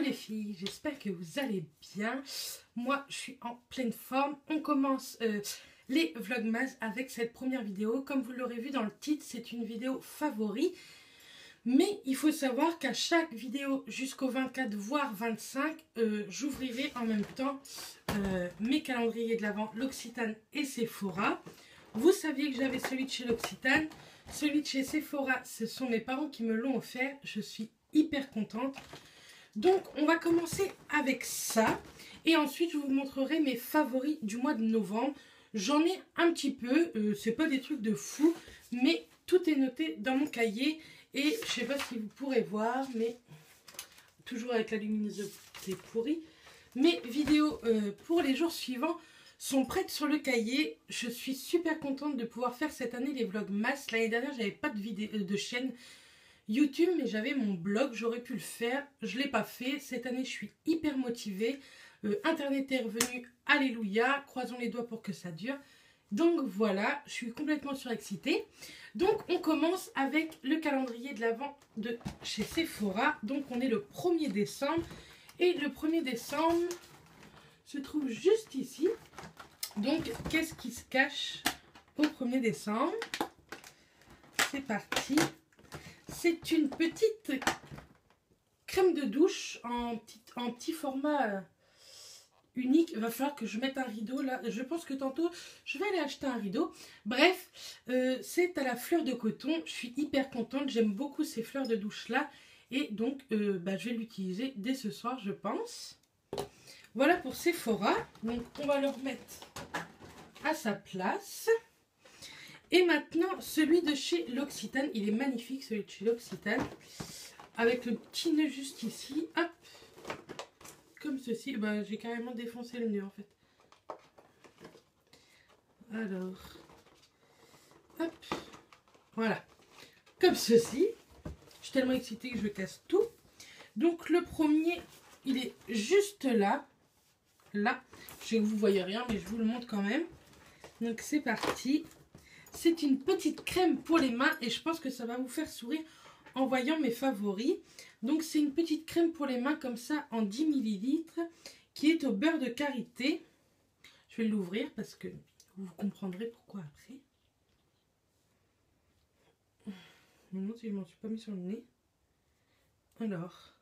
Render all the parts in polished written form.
les filles, j'espère que vous allez bien. Moi, je suis en pleine forme. On commence les Vlogmas avec cette première vidéo. Comme vous l'aurez vu dans le titre, c'est une vidéo favori. Mais il faut savoir qu'à chaque vidéo jusqu'au 24, voire 25, j'ouvrirai en même temps mes calendriers de l'Avent, L'Occitane et Sephora. Vous saviez que j'avais celui de chez L'Occitane. Celui de chez Sephora, ce sont mes parents qui me l'ont offert. Je suis hyper contente. Donc, on va commencer avec ça. Et ensuite, je vous montrerai mes favoris du mois de novembre. J'en ai un petit peu. C'est pas des trucs de fou. Mais tout est noté dans mon cahier. Et je sais pas si vous pourrez voir. Mais toujours avec la luminosité pourrie. Mes vidéos pour les jours suivants sont prêtes sur le cahier. Je suis super contente de pouvoir faire cette année les Vlogmas. L'année dernière, j'avais pas de vidéo de chaîne YouTube, mais j'avais mon blog, j'aurais pu le faire. Je l'ai pas fait. Cette année, je suis hyper motivée. Internet est revenu, alléluia. Croisons les doigts pour que ça dure. Donc voilà, je suis complètement surexcitée. Donc on commence avec le calendrier de l'Avent de chez Sephora. Donc on est le 1er décembre. Et le 1er décembre se trouve juste ici. Donc, qu'est-ce qui se cache au 1er décembre? C'est parti. C'est une petite crème de douche en petit format unique. Il va falloir que je mette un rideau là. Je pense que tantôt, je vais aller acheter un rideau. Bref, c'est à la fleur de coton. Je suis hyper contente. J'aime beaucoup ces fleurs de douche là. Et donc, je vais l'utiliser dès ce soir, je pense. Voilà pour Sephora. Donc, on va le remettre à sa place. Et maintenant, celui de chez L'Occitane. Il est magnifique, celui de chez L'Occitane. Avec le petit nœud juste ici. Hop. Comme ceci. J'ai carrément défoncé le nœud, en fait. Alors. Hop. Voilà. Comme ceci. Je suis tellement excitée que je casse tout. Donc, le premier, il est juste là. Là, je sais que vous ne voyez rien, mais je vous le montre quand même. Donc, c'est parti. C'est une petite crème pour les mains et je pense que ça va vous faire sourire en voyant mes favoris. Donc, c'est une petite crème pour les mains comme ça en 10 ml qui est au beurre de karité. Je vais l'ouvrir parce que vous comprendrez pourquoi après. Je me demande si je ne m'en suis pas mis sur le nez. Alors,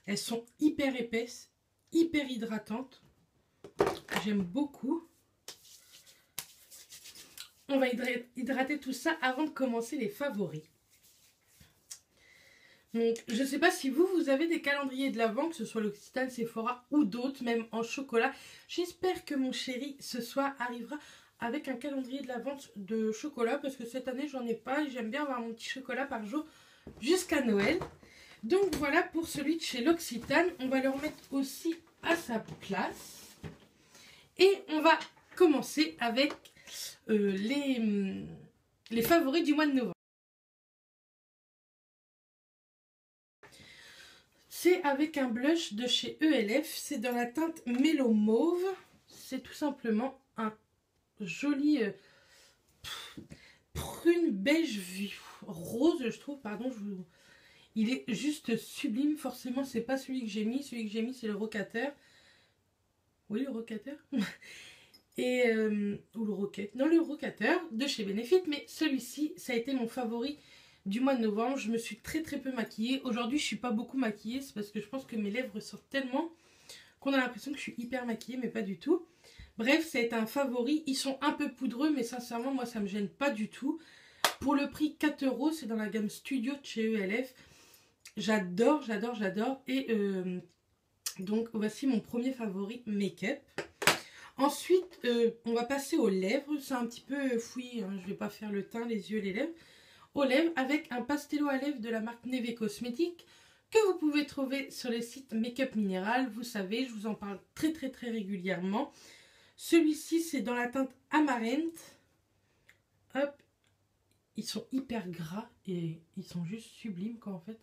elles sont hyper épaisses. Hyper hydratante, j'aime beaucoup. On va hydrater tout ça avant de commencer les favoris. Donc, je ne sais pas si vous avez des calendriers de l'Avent, que ce soit L'Occitane, Sephora ou d'autres, même en chocolat. J'espère que mon chéri ce soir arrivera avec un calendrier de l'Avent de chocolat, parce que cette année j'en ai pas et j'aime bien avoir mon petit chocolat par jour jusqu'à Noël. Donc voilà pour celui de chez L'Occitane. On va le remettre aussi à sa place. Et on va commencer avec les favoris du mois de novembre. C'est avec un blush de chez ELF. C'est dans la teinte Mélo Mauve. C'est tout simplement un joli prune beige rose, je trouve. Pardon, il est juste sublime. Forcément, c'est pas celui que j'ai mis. Celui que j'ai mis, c'est le Rocateur. Oui, le Rocateur. Et ou le Roquette. Non, le Rocateur de chez Benefit. Mais celui-ci, ça a été mon favori du mois de novembre. Je me suis très peu maquillée. Aujourd'hui, je suis pas beaucoup maquillée. C'est parce que je pense que mes lèvres sortent tellement qu'on a l'impression que je suis hyper maquillée, mais pas du tout. Bref, ça a été un favori. Ils sont un peu poudreux, mais sincèrement, moi, ça me gêne pas du tout. Pour le prix 4 €, c'est dans la gamme Studio de chez ELF. J'adore, j'adore, j'adore. Et donc, voici mon premier favori make-up. Ensuite, on va passer aux lèvres. C'est un petit peu fouillis, hein. Je ne vais pas faire le teint, les yeux, les lèvres. Aux lèvres avec un pastello à lèvres de la marque Neve Cosmetics que vous pouvez trouver sur le site Make-up Minéral. Vous savez, je vous en parle très régulièrement. Celui-ci, c'est dans la teinte Amarante. Hop. Ils sont hyper gras et ils sont juste sublimes, quoi, en fait.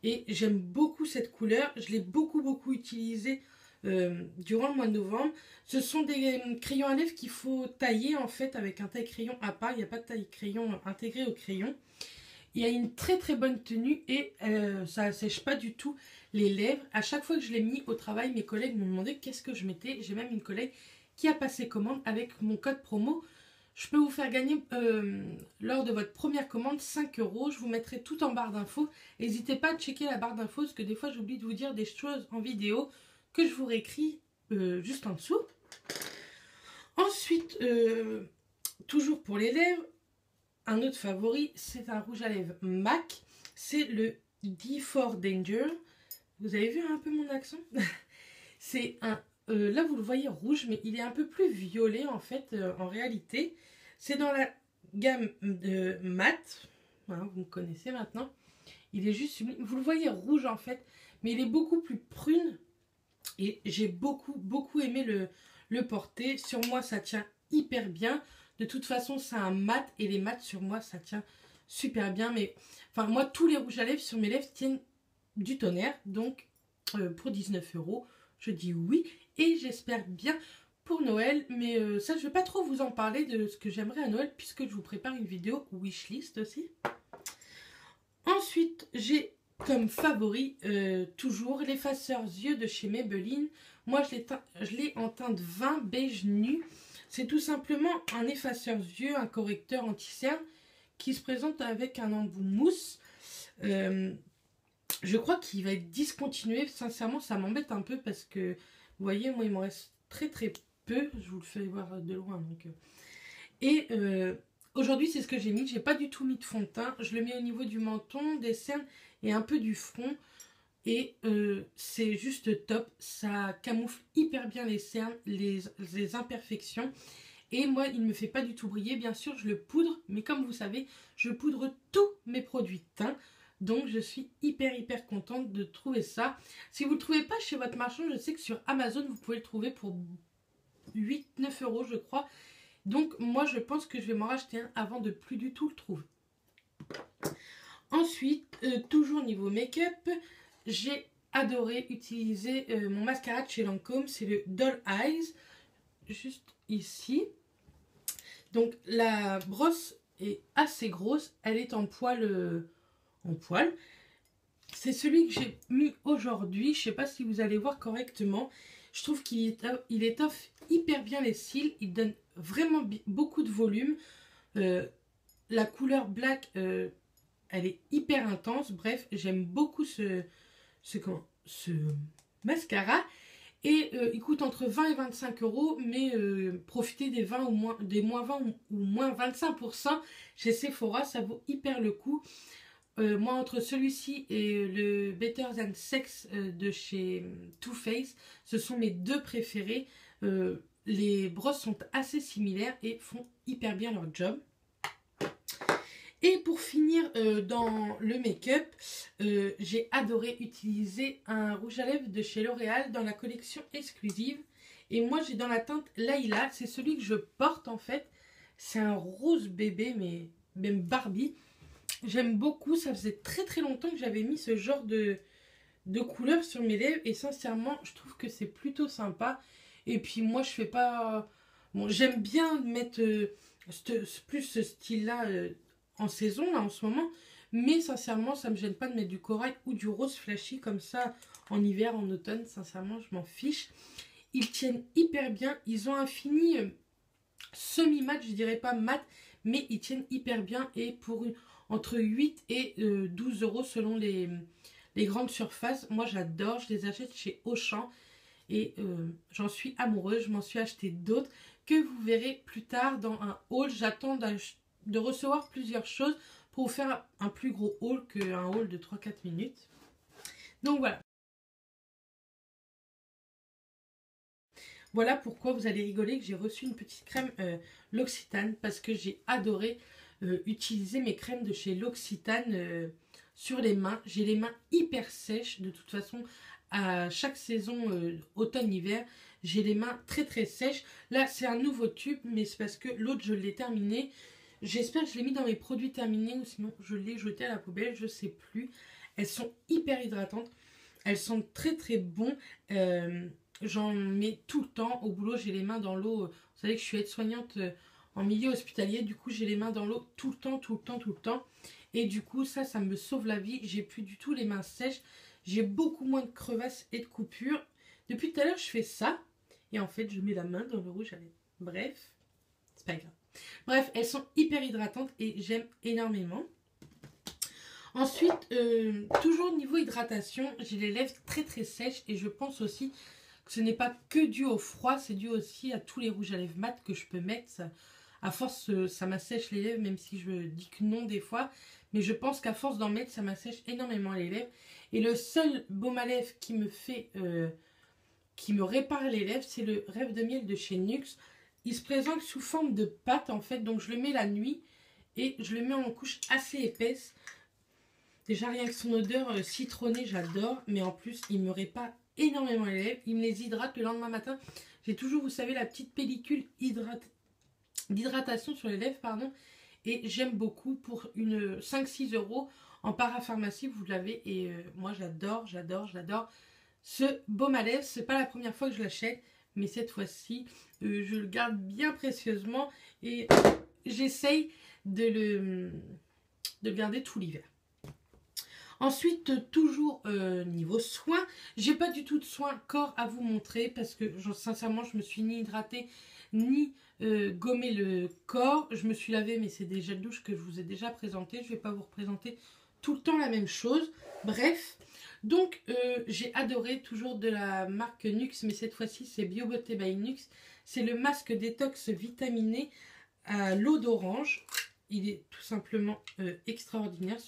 Et j'aime beaucoup cette couleur. Je l'ai beaucoup utilisée durant le mois de novembre. Ce sont des crayons à lèvres qu'il faut tailler, en fait, avec un taille-crayon à part. Il n'y a pas de taille-crayon intégré au crayon. Il y a une très bonne tenue et ça ne sèche pas du tout. les lèvres. À chaque fois que je l'ai mis au travail, mes collègues m'ont demandé qu'est-ce que je mettais. J'ai même une collègue qui a passé commande avec mon code promo. Je peux vous faire gagner lors de votre première commande 5 €. Je vous mettrai tout en barre d'infos. N'hésitez pas à checker la barre d'infos parce que des fois j'oublie de vous dire des choses en vidéo que je vous réécris juste en dessous. Ensuite, toujours pour les lèvres, un autre favori, c'est un rouge à lèvres MAC. C'est le D4 Danger. Vous avez vu un peu mon accent? C'est un... là, vous le voyez rouge, mais il est un peu plus violet en fait, en réalité. C'est dans la gamme mat. Voilà, vous me connaissez maintenant. Il est juste... Vous le voyez rouge en fait, mais il est beaucoup plus prune. Et j'ai beaucoup aimé le porter. Sur moi, ça tient hyper bien. De toute façon, c'est un mat. Et les mats sur moi, ça tient super bien. Mais enfin, moi, tous les rouges à lèvres sur mes lèvres tiennent du tonnerre. Donc, pour 19 €, je dis oui. Et j'espère bien pour Noël. Mais ça, je ne vais pas trop vous en parler de ce que j'aimerais à Noël. Puisque je vous prépare une vidéo wishlist aussi. Ensuite, j'ai comme favori toujours l'effaceur yeux de chez Maybelline. Moi, je l'ai en teinte vin beige nu. C'est tout simplement un effaceur yeux, un correcteur anti-cerne qui se présente avec un embout mousse. Je crois qu'il va être discontinué. Sincèrement, ça m'embête un peu parce que, vous voyez, moi, il m'en reste très peu. Je vous le fais voir de loin. Donc. Et aujourd'hui, c'est ce que j'ai mis. J'ai pas du tout mis de fond de teint. Je le mets au niveau du menton, des cernes et un peu du front. Et c'est juste top. Ça camoufle hyper bien les cernes, les imperfections. Et moi, il ne me fait pas du tout briller. Bien sûr, je le poudre. Mais comme vous savez, je poudre tous mes produits de teint. Donc, je suis hyper contente de trouver ça. Si vous ne le trouvez pas chez votre marchand, je sais que sur Amazon, vous pouvez le trouver pour 8-9 € je crois. Donc, moi, je pense que je vais m'en racheter un avant de plus du tout le trouver. Ensuite, toujours niveau make-up, j'ai adoré utiliser mon mascara de chez Lancôme. C'est le Doll Eyes, juste ici. Donc, la brosse est assez grosse. Elle est en poil. C'est celui que j'ai mis aujourd'hui. Je ne sais pas si vous allez voir correctement. Je trouve qu'il étoffe hyper bien les cils. Il donne vraiment beaucoup de volume. La couleur black, elle est hyper intense. Bref, j'aime beaucoup ce mascara. Et il coûte entre 20 et 25 €. Mais profitez des 20 ou des moins 20 ou moins 25% chez Sephora. Ça vaut hyper le coup. Moi, entre celui-ci et le Better Than Sex de chez Too Faced, ce sont mes deux préférés. Les brosses sont assez similaires et font hyper bien leur job. Et pour finir dans le make-up, j'ai adoré utiliser un rouge à lèvres de chez L'Oréal dans la collection exclusive. Et moi, j'ai dans la teinte Layla, c'est celui que je porte en fait. C'est un rose bébé, mais même Barbie. J'aime beaucoup, ça faisait très longtemps que j'avais mis ce genre de couleur sur mes lèvres. Et sincèrement, je trouve que c'est plutôt sympa. Et puis moi, je fais pas... Bon, j'aime bien mettre plus ce style-là en saison, là, en ce moment. Mais sincèrement, ça me gêne pas de mettre du corail ou du rose flashy comme ça en hiver, en automne. Sincèrement, je m'en fiche. Ils tiennent hyper bien. Ils ont un fini semi-mat, je dirais pas mat, mais ils tiennent hyper bien. Et pour entre 8 et 12 € selon les grandes surfaces. Moi, j'adore. Je les achète chez Auchan. Et j'en suis amoureuse. Je m'en suis acheté d'autres que vous verrez plus tard dans un haul. J'attends de recevoir plusieurs choses pour vous faire un plus gros haul qu'un haul de 3-4 minutes. Donc voilà. Voilà pourquoi vous allez rigoler que j'ai reçu une petite crème L'Occitane parce que j'ai adoré utiliser mes crèmes de chez L'Occitane sur les mains. J'ai les mains hyper sèches de toute façon. À chaque saison automne-hiver, j'ai les mains très sèches. Là, c'est un nouveau tube, mais c'est parce que l'autre, je l'ai terminé. J'espère que je l'ai mis dans mes produits terminés ou sinon je l'ai jeté à la poubelle, je sais plus. Elles sont hyper hydratantes. Elles sont très bon. J'en mets tout le temps. Au boulot, j'ai les mains dans l'eau. Vous savez que je suis aide-soignante en milieu hospitalier. Du coup, j'ai les mains dans l'eau tout le temps. Et du coup, ça me sauve la vie. J'ai plus du tout les mains sèches. j'ai beaucoup moins de crevasses et de coupures. Depuis tout à l'heure, je fais ça. Et en fait, je mets la main dans le rouge à lèvres. Bref, c'est pas grave. Bref, elles sont hyper hydratantes et j'aime énormément. Ensuite, toujours niveau hydratation, j'ai les lèvres très très sèches. Et je pense aussi que ce n'est pas que dû au froid. C'est dû aussi à tous les rouges à lèvres mat que je peux mettre. Ça, à force, ça m'assèche les lèvres, même si je dis que non des fois. Mais je pense qu'à force d'en mettre, ça m'assèche énormément les lèvres. Et le seul baume à lèvres qui me fait... qui me répare les lèvres, c'est le Rêve de miel de chez NYX. Il se présente sous forme de pâte en fait, donc je le mets la nuit et je le mets en couche assez épaisse. Déjà rien que son odeur citronnée, j'adore, mais en plus il me répare énormément les lèvres, il me les hydrate le lendemain matin. J'ai toujours, vous savez, la petite pellicule d'hydratation sur les lèvres, pardon, et j'aime beaucoup pour une 5-6 € en parapharmacie, vous l'avez, et moi j'adore, j'adore, j'adore. Ce baume à lèvres, c'est pas la première fois que je l'achète, mais cette fois-ci, je le garde bien précieusement et j'essaye de le garder tout l'hiver. Ensuite, toujours niveau soins, j'ai pas du tout de soins corps à vous montrer parce que sincèrement, je me suis ni hydratée ni gommé le corps. Je me suis lavée, mais c'est des gels douche que je vous ai déjà présenté. Je vais pas vous représenter tout le temps la même chose. Bref. Donc, j'ai adoré, toujours de la marque NYX, mais cette fois-ci, c'est BioBeauty by NYX. C'est le masque détox vitaminé à l'eau d'orange. Il est tout simplement extraordinaire.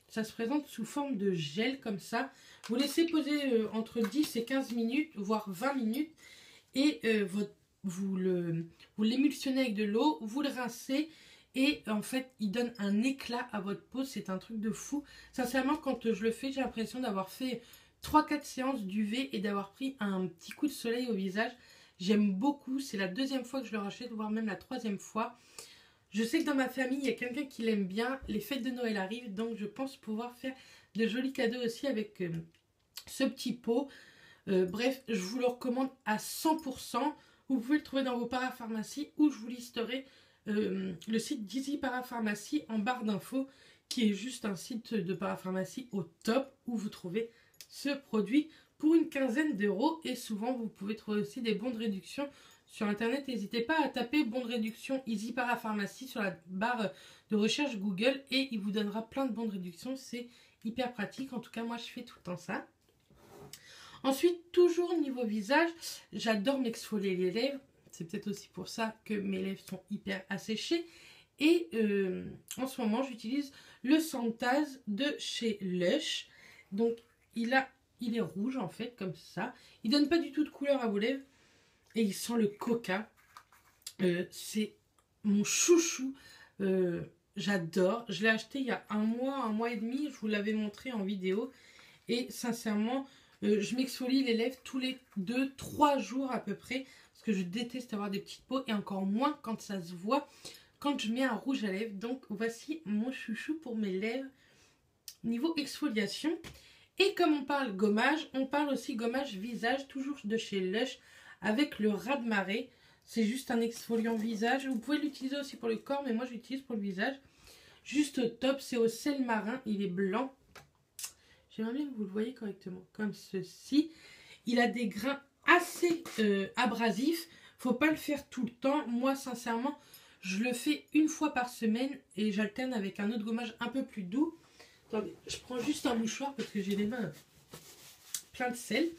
Ça se présente sous forme de gel, comme ça. Vous laissez poser entre 10 et 15 minutes, voire 20 minutes. Et vous l'émulsionnez avec de l'eau, vous le rincez. Et en fait, il donne un éclat à votre peau. C'est un truc de fou. Sincèrement, quand je le fais, j'ai l'impression d'avoir fait 3-4 séances d'UV et d'avoir pris un petit coup de soleil au visage. J'aime beaucoup. C'est la deuxième fois que je le rachète, voire même la troisième fois. Je sais que dans ma famille, il y a quelqu'un qui l'aime bien. Les fêtes de Noël arrivent, donc je pense pouvoir faire de jolis cadeaux aussi avec ce petit pot. Bref, je vous le recommande à 100%. Vous pouvez le trouver dans vos parapharmacies ou je vous listerai le site d'Easy Parapharmacie en barre d'infos, qui est juste un site de parapharmacie au top où vous trouvez ce produit pour une quinzaine d'euros. Et souvent vous pouvez trouver aussi des bons de réduction sur internet. N'hésitez pas à taper bons de réduction Easy Parapharmacie sur la barre de recherche Google et il vous donnera plein de bons de réduction. C'est hyper pratique, en tout cas moi je fais tout le temps ça. Ensuite, toujours niveau visage, j'adore m'exfolier les lèvres. C'est peut-être aussi pour ça que mes lèvres sont hyper asséchées. Et en ce moment, j'utilise le Santaz de chez Lush. Donc, il est rouge en fait, comme ça. Il donne pas du tout de couleur à vos lèvres. Et il sent le coca. C'est mon chouchou. J'adore. Je l'ai acheté il y a un mois et demi. Je vous l'avais montré en vidéo. Et sincèrement, je m'exfolie les lèvres tous les 2-3 jours à peu près. Parce que je déteste avoir des petites peaux. Et encore moins quand ça se voit. Quand je mets un rouge à lèvres. Donc voici mon chouchou pour mes lèvres. Niveau exfoliation. Et comme on parle gommage, on parle aussi gommage visage. Toujours de chez Lush. Avec le raz de marée. C'est juste un exfoliant visage. Vous pouvez l'utiliser aussi pour le corps. Mais moi je l'utilise pour le visage. Juste top. C'est au sel marin. Il est blanc. J'aimerais bien que vous le voyez correctement, comme ceci. Il a des grains assez abrasifs. Faut pas le faire tout le temps. Moi, sincèrement, je le fais une fois par semaine et j'alterne avec un autre gommage un peu plus doux. Attendez, je prends juste un mouchoir parce que j'ai les mains plein de sel.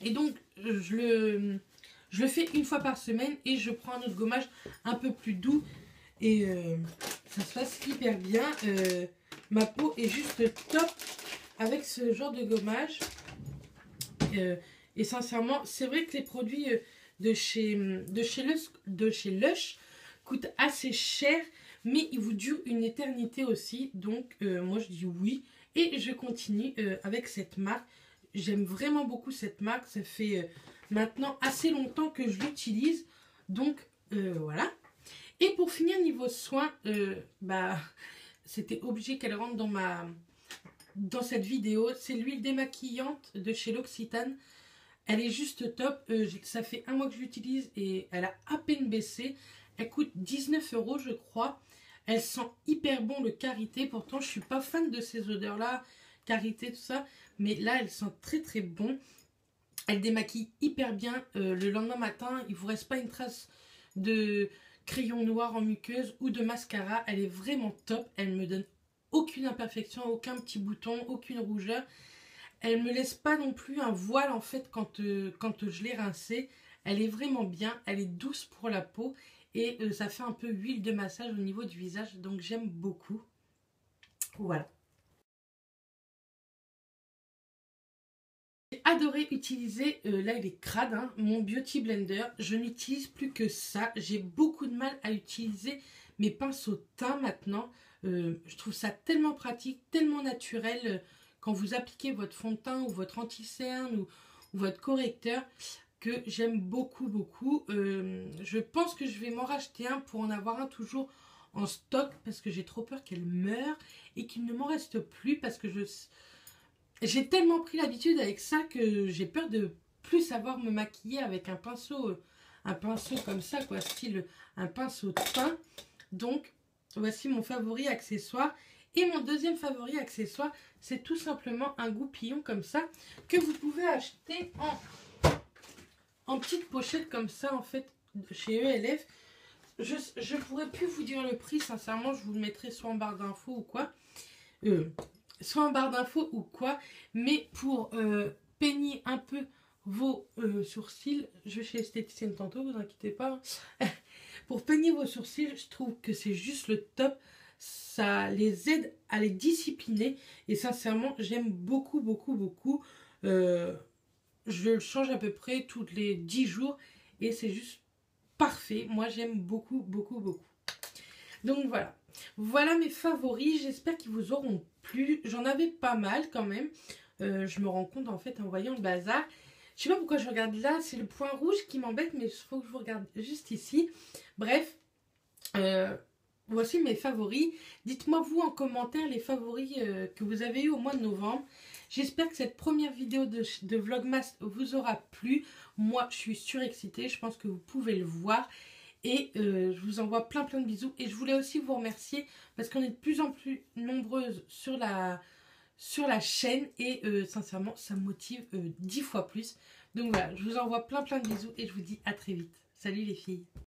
Et donc, je le fais une fois par semaine et je prends un autre gommage un peu plus doux. Et ça se passe hyper bien. Ma peau est juste top avec ce genre de gommage. Et sincèrement, c'est vrai que les produits de chez Lush coûtent assez cher, mais ils vous durent une éternité aussi. Donc moi je dis oui. Et je continue avec cette marque. J'aime vraiment beaucoup cette marque. Ça fait maintenant assez longtemps que je l'utilise. Donc voilà. Et pour finir niveau soins, c'était obligé qu'elle rentre dans cette vidéo. C'est l'huile démaquillante de chez L'Occitane. Elle est juste top. Ça fait un mois que je l'utilise et elle a à peine baissé. Elle coûte 19 € je crois. Elle sent hyper bon le karité. Pourtant je suis pas fan de ces odeurs là. karité, tout ça. Mais là, elles sentent très très bon. Elles démaquillent hyper bien. Le lendemain matin, il ne vous reste pas une trace de crayon noir en muqueuse ou de mascara. Elle est vraiment top. Elle me donne aucune imperfection, aucun petit bouton, aucune rougeur. Elle me laisse pas non plus un voile en fait quand je l'ai rincée. Elle est vraiment bien. Elle est douce pour la peau. Et ça fait un peu huile de massage au niveau du visage. Donc j'aime beaucoup. Voilà. J'ai adoré utiliser, là il est crade, hein, mon Beauty Blender. Je n'utilise plus que ça. J'ai beaucoup de mal à utiliser mes pinceaux teint maintenant. Je trouve ça tellement pratique, tellement naturel quand vous appliquez votre fond de teint ou votre anti-cerne ou votre correcteur, que j'aime beaucoup beaucoup. Je pense que je vais m'en racheter un pour en avoir un toujours en stock parce que j'ai trop peur qu'elle meure et qu'il ne m'en reste plus parce que j'ai tellement pris l'habitude avec ça que j'ai peur de plus savoir me maquiller avec un pinceau comme ça, quoi, style un pinceau de teint. Donc, voici mon favori accessoire. Et mon deuxième favori accessoire, c'est tout simplement un goupillon comme ça, que vous pouvez acheter en petite pochette comme ça, en fait, chez ELF. Je pourrais plus vous dire le prix, sincèrement, je vous le mettrai soit en barre d'infos ou quoi. Soit en barre d'infos ou quoi, mais pour peigner un peu vos sourcils, je vais chez l'esthéticienne tantôt, vous inquiétez pas. Pour peigner vos sourcils, je trouve que c'est juste le top. Ça les aide à les discipliner et sincèrement, j'aime beaucoup, beaucoup, beaucoup. Je le change à peu près tous les 10 jours et c'est juste parfait. Moi, j'aime beaucoup, beaucoup, beaucoup. Donc voilà. Voilà mes favoris. J'espère qu'ils vous auront plu. J'en avais pas mal quand même. Je me rends compte en fait en voyant le bazar. Je sais pas pourquoi je regarde là. C'est le point rouge qui m'embête. Mais il faut que je vous regarde juste ici. Bref. Voici mes favoris. Dites-moi vous en commentaire les favoris que vous avez eu au mois de novembre. J'espère que cette première vidéo de Vlogmas vous aura plu. Moi, je suis surexcitée. Je pense que vous pouvez le voir. Et je vous envoie plein de bisous. Et je voulais aussi vous remercier parce qu'on est de plus en plus nombreuses sur la chaîne. Et sincèrement, ça me motive 10 fois plus. Donc voilà, je vous envoie plein de bisous et je vous dis à très vite. Salut les filles.